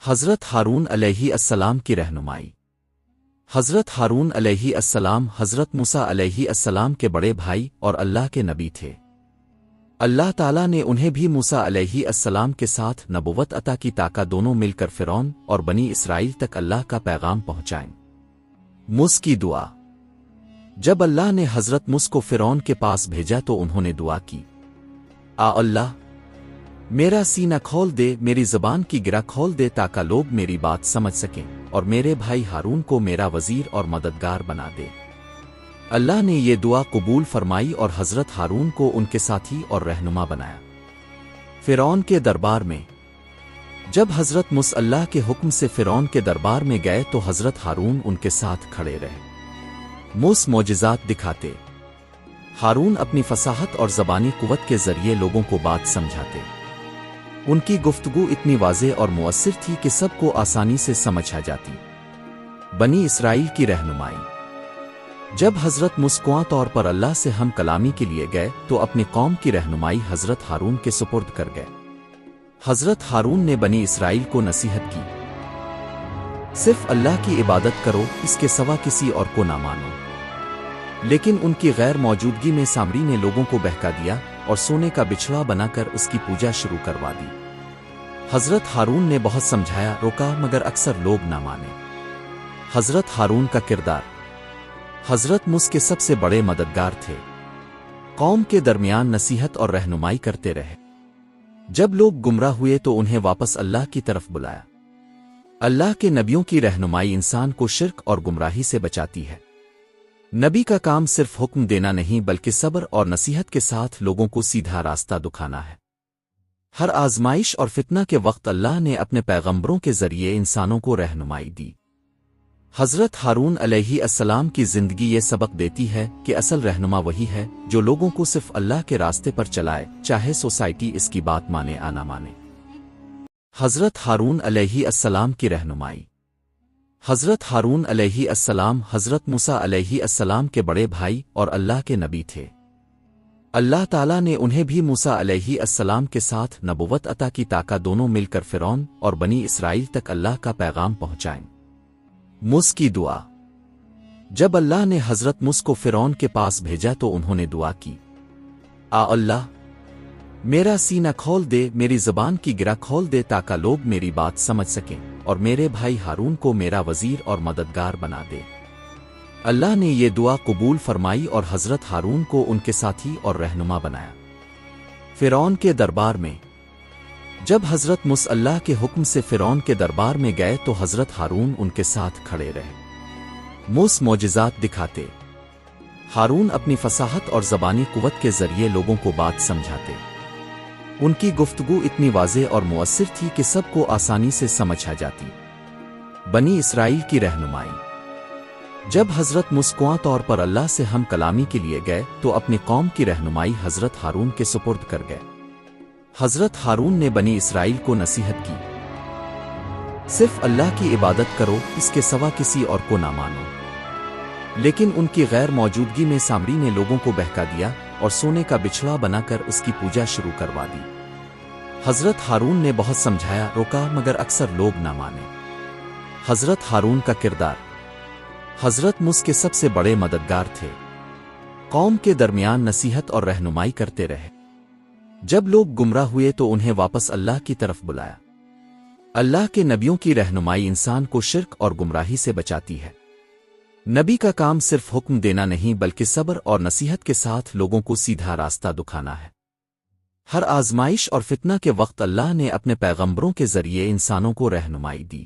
حضرت ہارون علیہ السلام کی رہنمائی۔ حضرت ہارون علیہ السلام حضرت موسیٰ علیہ السلام کے بڑے بھائی اور اللہ کے نبی تھے۔ اللہ تعالیٰ نے انہیں بھی موسیٰ علیہ السلام کے ساتھ نبوت عطا کی تاکہ دونوں مل کر فرعون اور بنی اسرائیل تک اللہ کا پیغام پہنچائیں۔ موسیٰ کی دعا۔ جب اللہ نے حضرت موسیٰ کو فرعون کے پاس بھیجا تو انہوں نے دعا کی، اللہ میرا سینہ کھول دے، میری زبان کی گرہ کھول دے تاکہ لوگ میری بات سمجھ سکیں، اور میرے بھائی ہارون کو میرا وزیر اور مددگار بنا دے۔ اللہ نے یہ دعا قبول فرمائی اور حضرت ہارون کو ان کے ساتھی اور رہنما بنایا۔ فرعون کے دربار میں۔ جب حضرت موسیٰ اللہ کے حکم سے فرعون کے دربار میں گئے تو حضرت ہارون ان کے ساتھ کھڑے رہے۔ موسیٰ معجزات دکھاتے، ہارون اپنی فصاحت اور زبانی قوت کے ذریعے لوگوں کو بات سمجھاتے۔ ان کی گفتگو اتنی واضح اور مؤثر تھی کہ سب کو آسانی سے سمجھ آ جاتی۔ بنی اسرائیل کی رہنمائی۔ جب حضرت موسیٰ طور پر اللہ سے ہم کلامی کے لیے گئے تو اپنی قوم کی رہنمائی حضرت ہارون کے سپرد کر گئے۔ حضرت ہارون نے بنی اسرائیل کو نصیحت کی، صرف اللہ کی عبادت کرو، اس کے سوا کسی اور کو نہ مانو۔ لیکن ان کی غیر موجودگی میں سامری نے لوگوں کو بہکا دیا اور سونے کا بچھڑا بنا کر اس کی پوجا شروع کروا دی۔ حضرت ہارون نے بہت سمجھایا، روکا، مگر اکثر لوگ نہ مانے۔ حضرت ہارون کا کردار۔ حضرت موسیٰ کے سب سے بڑے مددگار تھے۔ قوم کے درمیان نصیحت اور رہنمائی کرتے رہے۔ جب لوگ گمراہ ہوئے تو انہیں واپس اللہ کی طرف بلایا۔ اللہ کے نبیوں کی رہنمائی انسان کو شرک اور گمراہی سے بچاتی ہے۔ نبی کا کام صرف حکم دینا نہیں بلکہ صبر اور نصیحت کے ساتھ لوگوں کو سیدھا راستہ دکھانا ہے۔ ہر آزمائش اور فتنہ کے وقت اللہ نے اپنے پیغمبروں کے ذریعے انسانوں کو رہنمائی دی۔ حضرت ہارون علیہ السلام کی زندگی یہ سبق دیتی ہے کہ اصل رہنما وہی ہے جو لوگوں کو صرف اللہ کے راستے پر چلائے، چاہے سوسائٹی اس کی بات مانے یا نہ مانے۔ حضرت ہارون علیہ السلام کی رہنمائی۔ حضرت ہارون علیہ السلام حضرت موسیٰ علیہ السلام کے بڑے بھائی اور اللہ کے نبی تھے۔ اللہ تعالیٰ نے انہیں بھی موسیٰ علیہ السلام کے ساتھ نبوت عطا کی تاکہ دونوں مل کر فرعون اور بنی اسرائیل تک اللہ کا پیغام پہنچائیں۔ موسیٰ کی دعا۔ جب اللہ نے حضرت موسیٰ کو فرعون کے پاس بھیجا تو انہوں نے دعا کی، اللہ میرا سینہ کھول دے، میری زبان کی گرہ کھول دے تاکہ لوگ میری بات سمجھ سکیں، اور میرے بھائی ہارون کو میرا وزیر اور مددگار بنا دے۔ اللہ نے یہ دعا قبول فرمائی اور حضرت ہارون کو ان کے ساتھی اور رہنما بنایا۔ فرعون کے دربار میں۔ جب حضرت موسیٰ اللہ کے حکم سے فرعون کے دربار میں گئے تو حضرت ہارون ان کے ساتھ کھڑے رہے۔ موسیٰ معجزات دکھاتے، ہارون اپنی فصاحت اور زبانی قوت کے ذریعے لوگوں کو بات سمجھاتے۔ ان کی گفتگو اتنی واضح اور مؤثر تھی کہ سب کو آسانی سے سمجھ آ جاتی۔ بنی اسرائیل کی رہنمائی۔ جب حضرت موسیٰ طور پر اللہ سے ہم کلامی کے لیے گئے تو اپنی قوم کی رہنمائی حضرت ہارون کے سپرد کر گئے۔ حضرت ہارون نے بنی اسرائیل کو نصیحت کی، صرف اللہ کی عبادت کرو، اس کے سوا کسی اور کو نہ مانو۔ لیکن ان کی غیر موجودگی میں سامری نے لوگوں کو بہکا دیا اور سونے کا بچھڑا بنا کر اس کی پوجا شروع کروا دی۔ حضرت ہارون نے بہت سمجھایا، روکا، مگر اکثر لوگ نہ مانے۔ حضرت ہارون کا کردار۔ حضرت موسیٰ کے سب سے بڑے مددگار تھے۔ قوم کے درمیان نصیحت اور رہنمائی کرتے رہے۔ جب لوگ گمراہ ہوئے تو انہیں واپس اللہ کی طرف بلایا۔ اللہ کے نبیوں کی رہنمائی انسان کو شرک اور گمراہی سے بچاتی ہے۔ نبی کا کام صرف حکم دینا نہیں بلکہ صبر اور نصیحت کے ساتھ لوگوں کو سیدھا راستہ دکھانا ہے۔ ہر آزمائش اور فتنہ کے وقت اللہ نے اپنے پیغمبروں کے ذریعے انسانوں کو رہنمائی دی۔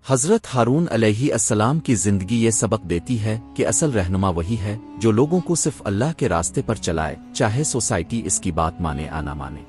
حضرت ہارون علیہ السلام کی زندگی یہ سبق دیتی ہے کہ اصل رہنما وہی ہے جو لوگوں کو صرف اللہ کے راستے پر چلائے، چاہے سوسائٹی اس کی بات مانے یا نہ مانے۔